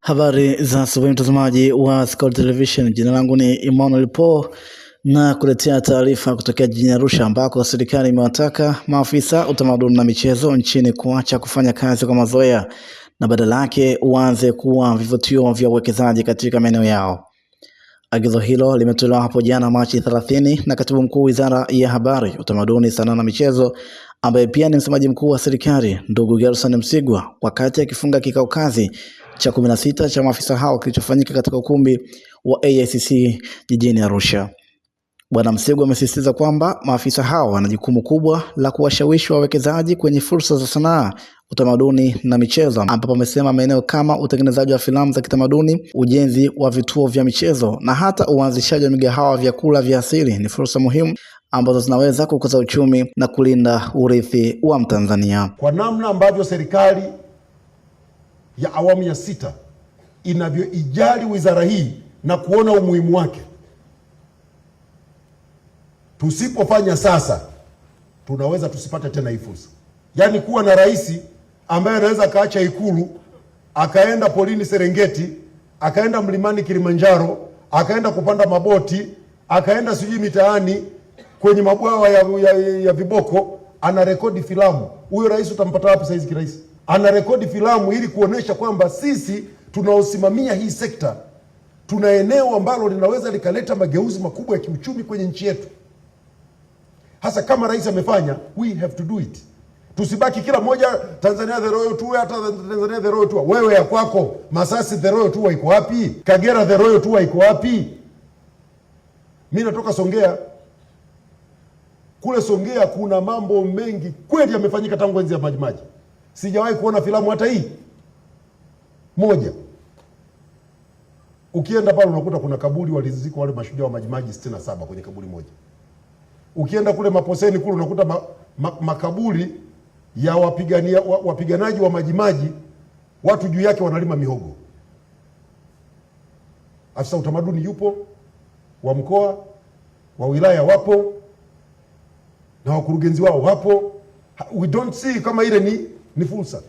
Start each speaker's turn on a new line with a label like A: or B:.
A: Habari za asubuhi mtazamaji wa Scout Television. Jina langu ni Emmanuel Paul na kuletea taarifa kutokea jijini Arusha ambako serikali imewataka maafisa utamaduni na michezo nchini kuacha kufanya kazi kwa mazoea na badala yake uanze kuwa vivutio vya uwekezaji katika maeneo yao. Agizo hilo limetolewa hapo jana Machi 30 na Katibu Mkuu Wizara ya Habari, Utamaduni, Sanaa na Michezo ambaye pia ni msemaji mkuu wa serikali ndugu Gerson Msigwa wakati akifunga kikao kazi cha 16 cha maafisa hao kilichofanyika katika ukumbi wa AICC jijini Arusha. Bwana Msigwa amesisitiza kwamba maafisa hao wana jukumu kubwa la kuwashawishi wawekezaji kwenye fursa za sanaa, utamaduni na michezo, ambapo amesema maeneo kama utengenezaji wa filamu za kitamaduni, ujenzi wa vituo vya michezo na hata uanzishaji wa migahawa ya vyakula vya asili ni fursa muhimu ambazo zinaweza kukuza uchumi na kulinda urithi wa Mtanzania.
B: Kwa namna ambavyo serikali ya awamu ya 6 inavyoijali wizara hii na kuona umuhimu wake, tusipofanya sasa tunaweza tusipate tena hii fursa. Yaani kuwa na rais ambaye anaweza kaacha Ikulu akaenda polini Serengeti, akaenda mlimani Kilimanjaro, akaenda kupanda maboti, akaenda sijui mitaani kwenye mabwawa ya viboko, ana rekodi filamu. Huyo rais utampata wapi saizi kirais? Ana rekodi filamu ili kuonesha kwamba sisi tunaosimamia hii sekta tuna eneo ambalo linaweza likaleta mageuzi makubwa ya kiuchumi kwenye nchi yetu. Hasa kama rais amefanya, we have to do it. Tusibaki kila moja Tanzania the Royal Tour, hata Tanzania the Royal Tour. Wewe ya kwako Masasi the Royal Tour iko wapi? Kagera the Royal Tour iko wapi? Mimi natoka Songea. Kule Songea kuna mambo mengi kweli yamefanyika tangu enzi ya Majimaji. Sijawahi kuona filamu hata hii moja. Ukienda pale unakuta kuna kaburi walizikwa wale mashujaa wa Majimaji 67 kwenye kaburi moja. Ukienda kule Maposeni kule unakuta makaburi ya wapiganaji wa Majimaji, watu juu yake wanalima mihogo. Afisa utamaduni yupo, wa mkoa, wa wilaya wapo, na wakurugenzi wao wapo. We don't see kama ile ni fursa.